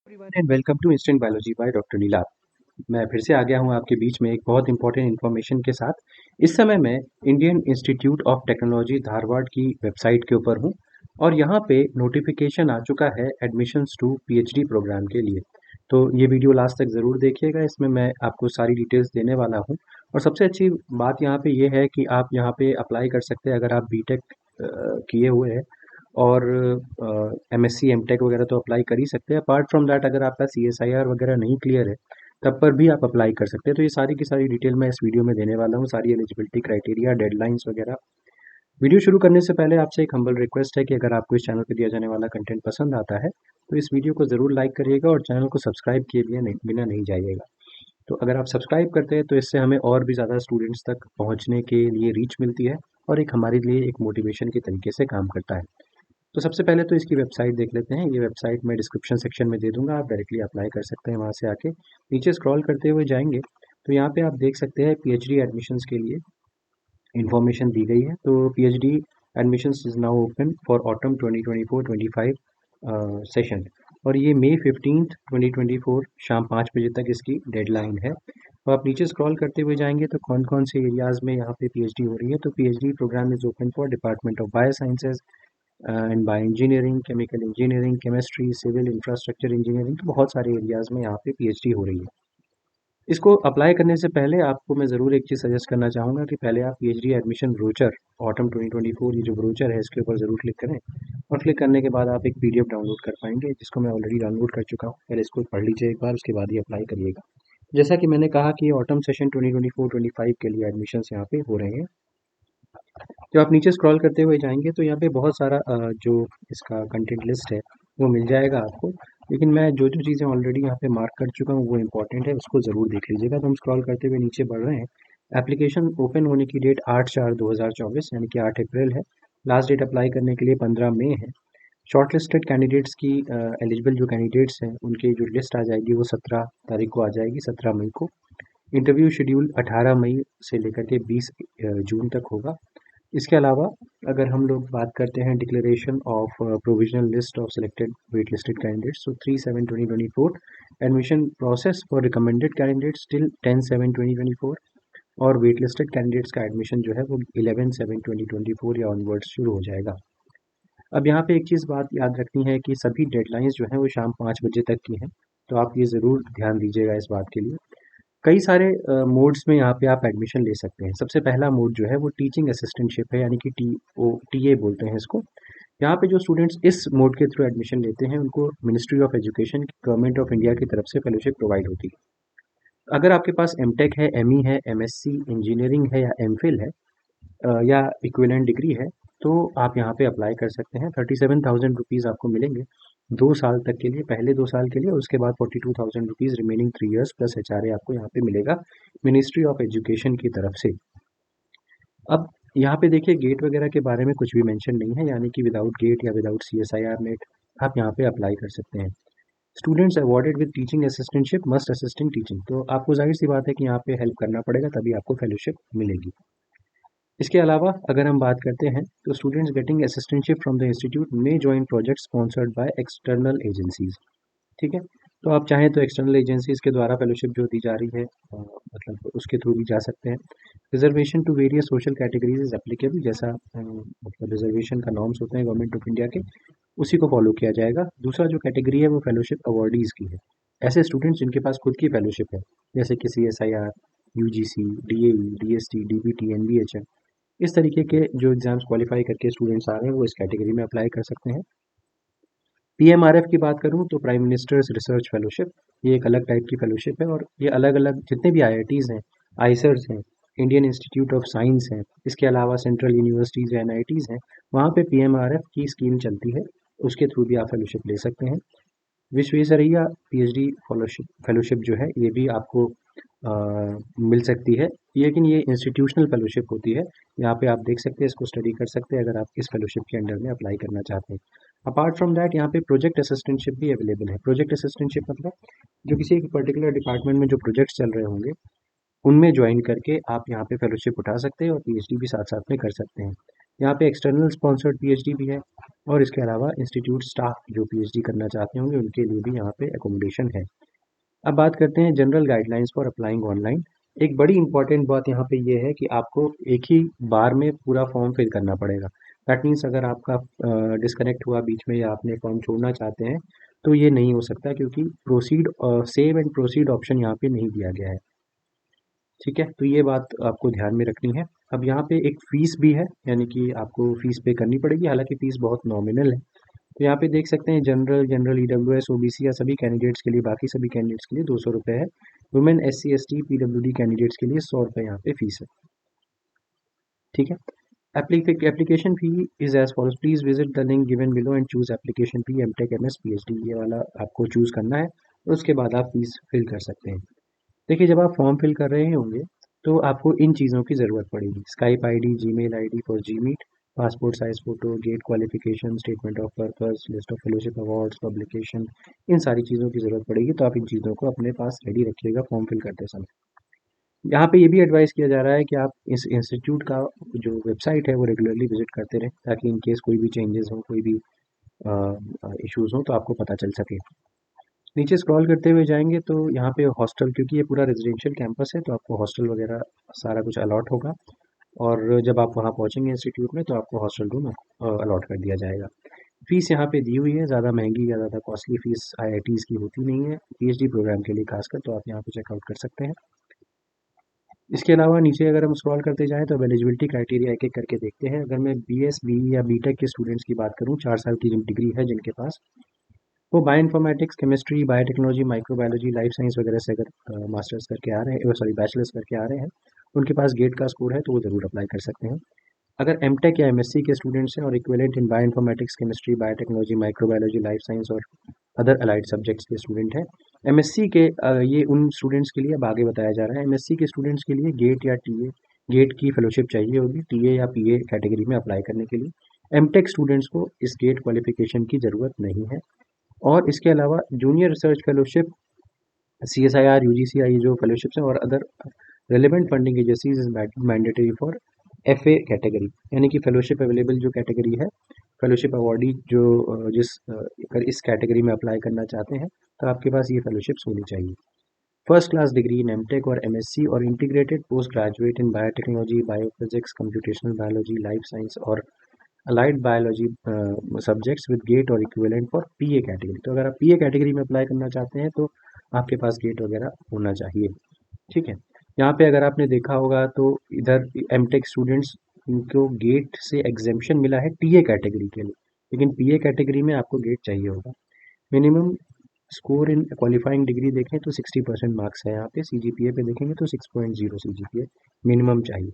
Everyone and welcome to instant biology by doctor Neela. मैं फिर से आ गया हूँ आपके बीच में एक बहुत इंपॉर्टेंट इन्फॉर्मेशन के साथ। इस समय मैं Indian institute of technology Dharwad की वेबसाइट के ऊपर हूँ और यहाँ पे नोटिफिकेशन आ चुका है एडमिशन्स टू पीएचडी प्रोग्राम के लिए। तो ये वीडियो लास्ट तक ज़रूर देखिएगा, इसमें मैं आपको सारी डिटेल्स देने वाला हूँ। और सबसे अच्छी बात यहाँ पे ये है कि आप यहाँ पे अप्लाई कर सकते हैं अगर आप बीटेक किए हुए हैं और एमएससी एमटेक वगैरह तो अप्लाई कर ही सकते हैं। अपार्ट फ्रॉम दैट अगर आपका सीएसआईआर वगैरह नहीं क्लियर है तब पर भी आप अप्लाई कर सकते हैं। तो ये सारी की सारी डिटेल मैं इस वीडियो में देने वाला हूँ, सारी एलिजिबिलिटी क्राइटेरिया, डेडलाइंस वगैरह। वीडियो शुरू करने से पहले आपसे एक हम्बल रिक्वेस्ट है कि अगर आपको इस चैनल पर दिया जाने वाला कंटेंट पसंद आता है तो इस वीडियो को ज़रूर लाइक करिएगा और चैनल को सब्सक्राइब किए बिना नहीं जाइएगा। तो अगर आप सब्सक्राइब करते हैं तो इससे हमें और भी ज़्यादा स्टूडेंट्स तक पहुँचने के लिए रीच मिलती है और एक हमारे लिए एक मोटिवेशन के तरीके से काम करता है। तो सबसे पहले तो इसकी वेबसाइट देख लेते हैं। ये वेबसाइट मैं डिस्क्रिप्शन सेक्शन में दे दूंगा, आप डायरेक्टली अप्लाई कर सकते हैं वहाँ से आके। नीचे स्क्रॉल करते हुए जाएंगे तो यहाँ पे आप देख सकते हैं पीएचडी एडमिशन्स के लिए इन्फॉर्मेशन दी गई है। तो PhD admissions is now open for autumn 2024-25 session और ये मई 15 2024 शाम 5 बजे तक इसकी डेडलाइन है। तो आप नीचे स्क्रॉल करते हुए जाएंगे तो कौन कौन से एरियाज़ में यहाँ पे पीएचडी हो रही है। तो PhD program is open for department of biosciences and bioengineering, chemical engineering, chemistry, civil, infrastructure engineering, तो बहुत सारे एरियाज़ में यहाँ पे पीएचडी हो रही है। इसको अप्लाई करने से पहले आपको मैं ज़रूर एक चीज़ सजेस्ट करना चाहूँगा कि पहले आप पीएचडी एडमिशन ब्रोचर ऑटम 2024 ये जो ब्रोचर है इसके ऊपर ज़रूर क्लिक करें और क्लिक करने के बाद आप एक पीडीएफ डाउनलोड कर पाएंगे, जिसको मैं ऑलरेडी डाउनलोड कर चुका हूँ। पहले इसको पढ़ लीजिए एक बार, उसके बाद ही अप्लाई करिएगा। जैसा कि मैंने कहा कि ऑटम सेशन 2024-25 के लिए एडमिशन्स यहाँ पे हो रहे हैं। जब आप नीचे स्क्रॉल करते हुए जाएंगे तो यहाँ पे बहुत सारा जो इसका कंटेंट लिस्ट है वो मिल जाएगा आपको, लेकिन मैं जो जो चीज़ें ऑलरेडी यहाँ पे मार्क कर चुका हूँ वो इम्पॉर्टेंट है, उसको ज़रूर देख लीजिएगा। तो हम स्क्रॉल करते हुए नीचे बढ़ रहे हैं। एप्लीकेशन ओपन होने की डेट 8/4/2024 यानी कि 8 अप्रैल है। लास्ट डेट अप्लाई करने के लिए 15 मई है। शॉर्ट लिस्टेड कैंडिडेट्स की एलिजिबल जो कैंडिडेट्स हैं उनकी जो लिस्ट आ जाएगी वो 17 तारीख को आ जाएगी, 17 मई को। इंटरव्यू शेड्यूल 18 मई से लेकर के 20 जून तक होगा। इसके अलावा अगर हम लोग बात करते हैं declaration of provisional list of selected waitlisted candidates, तो 3/7/2024 admission process for recommended candidates till 10/7/2024 और वेट लिस्टेड कैंडिडेट्स का एडमिशन जो है वो 11/7/2024 या ऑनवर्ड्स शुरू हो जाएगा। अब यहाँ पे एक चीज़ बात याद रखनी है कि सभी डेडलाइंस जो हैं वो शाम 5 बजे तक की हैं, तो आप ये ज़रूर ध्यान दीजिएगा इस बात के लिए। कई सारे मोड्स में यहाँ पे आप एडमिशन ले सकते हैं। सबसे पहला मोड जो है वो टीचिंग असिस्टेंटशिप है, यानी कि टीए बोलते हैं इसको। यहाँ पे जो स्टूडेंट्स इस मोड के थ्रू एडमिशन लेते हैं उनको ministry of education, government of India की तरफ से फेलोशिप प्रोवाइड होती है। अगर आपके पास एमटेक है, एमई है, एमएससी इंजीनियरिंग है या एमफिल है या इक्विवेलेंट डिग्री है तो आप यहाँ पे अप्लाई कर सकते हैं। 37,000 रुपीज़ आपको मिलेंगे 2 साल तक के लिए, पहले 2 साल के लिए, और उसके बाद 42,000 rupees remaining 3 years plus HRA आपको यहाँ पे मिलेगा मिनिस्ट्री ऑफ एजुकेशन की तरफ से। अब यहाँ पे देखिए गेट वगैरह के बारे में कुछ भी मेंशन नहीं है, यानी कि विदाउट गेट या विदाउट सीएसआईआर नेट आप यहाँ पे अप्लाई कर सकते हैं। Students awarded with teaching assistantship must assist in teaching, तो आपको जाहिर सी बात है कि यहाँ पे हेल्प करना पड़ेगा तभी आपको फेलोशिप मिलेगी। इसके अलावा अगर हम बात करते हैं तो students getting assistantship from the institute में join project sponsored by external agencies. ठीक है, तो आप चाहें तो एक्सटर्नल एजेंसीज के द्वारा फेलोशिप जो दी जा रही है मतलब उसके थ्रू भी जा सकते हैं। Reservation to various social categories is applicable, जैसा मतलब रिजर्वेशन का नॉर्म्स होते हैं गवर्नमेंट ऑफ इंडिया के, उसी को फॉलो किया जाएगा। दूसरा जो कैटेगरी है वो फेलोशिप अवॉर्डीज़ की है, ऐसे स्टूडेंट्स जिनके पास खुद की फेलोशिप है, जैसे कि CSIR, UGC, DAE, DST, DBT, NBHM, इस तरीके के जो एग्ज़ाम्स क्वालिफाई करके स्टूडेंट्स आ रहे हैं वो इस कैटेगरी में अप्लाई कर सकते हैं। PMRF की बात करूँ तो प्राइम मिनिस्टर्स रिसर्च फेलोशिप, ये एक अलग टाइप की फेलोशिप है और ये अलग अलग जितने भी IITs हैं, आइसर्स हैं, इंडियन इंस्टीट्यूट ऑफ साइंस हैं, इसके अलावा सेंट्रल यूनिवर्सिटीज़ या NITs हैं, वहाँ पे PMRF की स्कीम चलती है, उसके थ्रू भी आप फेलोशिप ले सकते हैं। विश्वेश्वरैया PhD फेलोशिप जो है ये भी आपको मिल सकती है, लेकिन ये इंस्टीट्यूशनल फेलोशिप होती है। यहाँ पे आप देख सकते हैं, इसको स्टडी कर सकते हैं अगर आप इस फेलोशिप के अंडर में अप्लाई करना चाहते हैं। अपार्ट फ्रॉम दैट यहाँ पे प्रोजेक्ट असिस्टेंटशिप भी अवेलेबल है। प्रोजेक्ट असिस्टेंटशिप मतलब जो किसी एक पर्टिकुलर डिपार्टमेंट में जो प्रोजेक्ट्स चल रहे होंगे उनमें ज्वाइन करके आप यहाँ पे फेलोशिप उठा सकते हैं और PhD भी साथ साथ में कर सकते हैं। यहाँ पे एक्सटर्नल स्पॉन्सर्ड PhD भी है और इसके अलावा इंस्टीट्यूट स्टाफ जो पीएचडी करना चाहते होंगे उनके लिए भी यहाँ पे एकोमोडेशन है। अब बात करते हैं general guidelines for applying online. एक बड़ी इंपॉर्टेंट बात यहाँ पे ये है कि आपको एक ही बार में पूरा फॉर्म फिल करना पड़ेगा। दैट मीन्स अगर आपका डिस्कनेक्ट हुआ बीच में या आपने फॉर्म छोड़ना चाहते हैं तो ये नहीं हो सकता, क्योंकि proceed save and proceed option यहाँ पे नहीं दिया गया है। ठीक है, तो ये बात आपको ध्यान में रखनी है। अब यहाँ पे एक फ़ीस भी है, यानी कि आपको फ़ीस पे करनी पड़ेगी, हालांकि फ़ीस बहुत नॉमिनल है। तो यहाँ पे देख सकते हैं जनरल ईडब्ल्यूएस ओबीसी या सभी कैंडिडेट्स के लिए, बाकी सभी कैंडिडेट्स के लिए 200 रुपये है। Women SC ST PWD candidates के लिए 100 रुपये यहाँ पे फीस है। ठीक है, application fee is as follows, please visit the link given below and choose application fee MTech MS PhD, ये वाला आपको चूज करना है और उसके बाद आप फीस फिल कर सकते हैं। देखिए, जब आप फॉर्म फिल कर रहे होंगे तो आपको इन चीज़ों की ज़रूरत पड़ेगी: Skype ID, Gmail ID for GMeet, passport size photo, GATE qualification, statement of purpose, list of fellowship awards, publication, इन सारी चीज़ों की ज़रूरत पड़ेगी। तो आप इन चीज़ों को अपने पास रेडी रखिएगा फॉर्म फिल करते समय। यहाँ पे ये भी एडवाइस किया जा रहा है कि आप इस इंस्टीट्यूट का जो वेबसाइट है वो रेगुलरली विजिट करते रहें, ताकि इन केस कोई भी चेंजेस हो, कोई भी इश्यूज़ हो तो आपको पता चल सके। नीचे स्क्रॉल करते हुए जाएंगे तो यहाँ पे हॉस्टल, क्योंकि ये पूरा रेजिडेंशियल कैंपस है तो आपको हॉस्टल वगैरह सारा कुछ अलॉट होगा, और जब आप वहाँ पहुँचेंगे इंस्टीट्यूट में तो आपको हॉस्टल रूम अलॉट कर दिया जाएगा। फीस यहाँ पे दी हुई है, ज़्यादा महंगी या ज़्यादा कॉस्टली फीस आईआईटीज़ की होती नहीं है पीएचडी प्रोग्राम के लिए खासकर, तो आप यहाँ पे चेकआउट कर सकते हैं। इसके अलावा नीचे अगर हम स्क्रॉल करते जाएँ तो अब एलिजिबिलिटी क्राइटेरिया एक एक करके देखते हैं। अगर मैं बीएस, बीई या बीटेक के स्टूडेंट्स की बात करूँ, 4 साल की जिन डिग्री है जिनके पास, वो bio informatics, chemistry, biotechnology, microbiology, life science वगैरह से अगर मास्टर्स करके आ रहे हैं, सॉरी बैचलर्स करके आ रहे हैं, उनके पास गेट का स्कोर है तो वो ज़रूर अप्लाई कर सकते हैं। अगर एमटेक या एमएससी के स्टूडेंट्स हैं और इक्विवेलेंट इन bio informatics, chemistry, biotechnology, microbiology, life science और अदर अलाइड सब्जेक्ट्स के स्टूडेंट हैं, एमएससी के ये उन स्टूडेंट्स के लिए अब आगे बताया जा रहा है। एमएससी के स्टूडेंट्स के लिए गेट या टीए, गेट की फेलोशिप चाहिए होगी टीए या पीए कैटेगरी में अप्लाई करने के लिए। एमटेक स्टूडेंट्स को इस गेट क्वालिफिकेशन की ज़रूरत नहीं है। और इसके अलावा junior research fellowship, CSIR, UGC जो फेलोशिप्स हैं और other relevant funding agencies is mandatory for FA category, यानी कि फेलोशिप अवेलेबल जो कैटेगरी है, फेलोशिप अवॉर्डी जो अगर इस कैटेगरी में अप्लाई करना चाहते हैं तो आपके पास ये फेलोशिप्स होनी चाहिए। First class degree in MTech और एमएससी और integrated post graduate in biotechnology, biophysics, computational biology, life science और allied biology subjects with GATE और इक्विवेलेंट फॉर पीए कैटेगरी। तो अगर आप पीए कैटेगरी में अप्लाई करना चाहते हैं तो आपके पास गेट वगैरह होना चाहिए। ठीक है, यहाँ पे अगर आपने देखा होगा तो इधर एमटेक स्टूडेंट्स को गेट से एग्जेम्पशन मिला है टीए कैटेगरी के लिए, लेकिन पीए कैटेगरी में आपको गेट चाहिए होगा। Minimum score in qualifying degree देखें तो 60% मार्क्स है यहाँ पे, सीजीपीए पे देखेंगे तो 6.0 सीजीपीए मिनिमम चाहिए।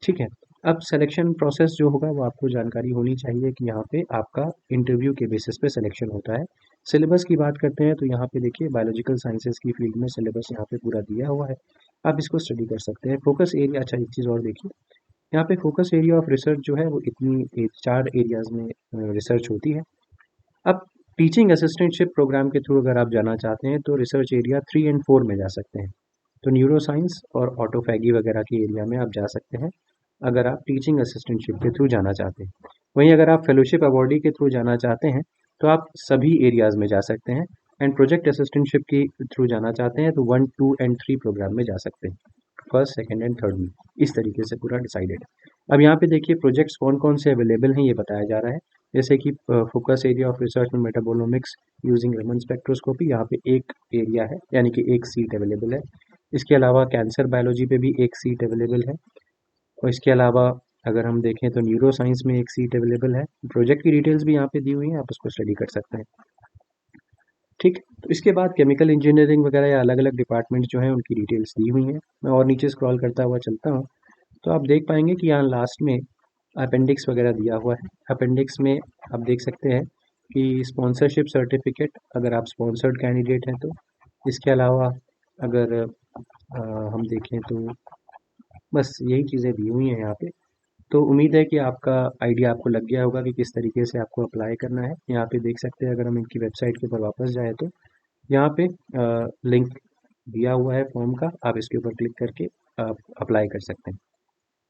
ठीक है, अब सिलेक्शन प्रोसेस जो होगा वो आपको जानकारी होनी चाहिए कि यहाँ पे आपका इंटरव्यू के बेसिस पे सिलेक्शन होता है। सिलेबस की बात करते हैं तो यहाँ पे देखिए बायोलॉजिकल साइंसेज की फील्ड में सिलेबस यहाँ पे पूरा दिया हुआ है, आप इसको स्टडी कर सकते हैं। फोकस एरिया, अच्छा एक चीज़ और देखिए, यहाँ पे फोकस एरिया ऑफ रिसर्च जो है वो इतनी 4 एरियाज में रिसर्च होती है। अब टीचिंग असिस्टेंटशिप प्रोग्राम के थ्रू अगर आप जाना चाहते हैं तो रिसर्च एरिया 3 एंड 4 में जा सकते हैं। तो न्यूरो साइंस और ऑटोफैगी वगैरह के एरिया में आप जा सकते हैं अगर आप टीचिंग असिस्टेंटशिप के थ्रू जाना चाहते हैं। वहीं अगर आप फेलोशिप अवॉर्डी के थ्रू जाना चाहते हैं तो आप सभी एरियाज़ में जा सकते हैं। एंड प्रोजेक्ट असिस्टेंटशिप के थ्रू जाना चाहते हैं तो 1, 2 एंड 3 प्रोग्राम में जा सकते हैं, फर्स्ट, सेकंड एंड थर्ड में। इस तरीके से पूरा डिसाइडेड है। अब यहाँ पे देखिए प्रोजेक्ट्स कौन कौन से अवेलेबल हैं ये बताया जा रहा है, जैसे कि फोकस एरिया ऑफ रिसर्च में मेटाबोलोमिक्स यूजिंग रेमन स्पेक्ट्रोस्कोपी, यहाँ पे एक एरिया है, यानी कि एक सीट अवेलेबल है। इसके अलावा कैंसर बायोलॉजी पे भी एक सीट अवेलेबल है, और इसके अलावा अगर हम देखें तो न्यूरो साइंस में एक सीट अवेलेबल है। प्रोजेक्ट की डिटेल्स भी यहाँ पे दी हुई हैं, आप उसको स्टडी कर सकते हैं। ठीक, तो इसके बाद केमिकल इंजीनियरिंग वगैरह या अलग अलग डिपार्टमेंट जो हैं उनकी डिटेल्स दी हुई हैं। मैं और नीचे स्क्रॉल करता हुआ चलता हूँ तो आप देख पाएंगे कि यहाँ लास्ट में अपेंडिक्स वगैरह दिया हुआ है। अपेंडिक्स में आप देख सकते हैं कि स्पॉन्सरशिप सर्टिफिकेट अगर आप स्पॉन्सर्ड कैंडिडेट हैं तो। इसके अलावा अगर हम देखें तो बस यही चीज़ें दी हुई हैं यहाँ पे। तो उम्मीद है कि आपका आइडिया आपको लग गया होगा कि किस तरीके से आपको अप्लाई करना है। यहाँ पे देख सकते हैं, अगर हम इनकी वेबसाइट के ऊपर वापस जाए तो यहाँ पे लिंक दिया हुआ है फॉर्म का, आप इसके ऊपर क्लिक करके आप अप्लाई कर सकते हैं।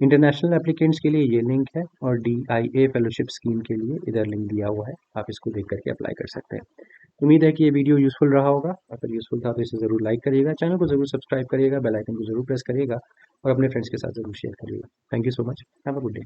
इंटरनेशनल एप्लीकेंट्स के लिए ये लिंक है और DIA फेलोशिप स्कीम के लिए इधर लिंक दिया हुआ है, आप इसको देख करके अप्लाई कर सकते हैं। उम्मीद है कि ये वीडियो यूज़फुल रहा होगा। अगर यूज़फुल था तो इसे ज़रूर लाइक करिएगा, चैनल को ज़रूर सब्सक्राइब करिएगा, बेल आइकन को ज़रूर प्रेस करिएगा और अपने फ्रेंड्स के साथ ज़रूर शेयर करिएगा। Thank you so much. Have a good day.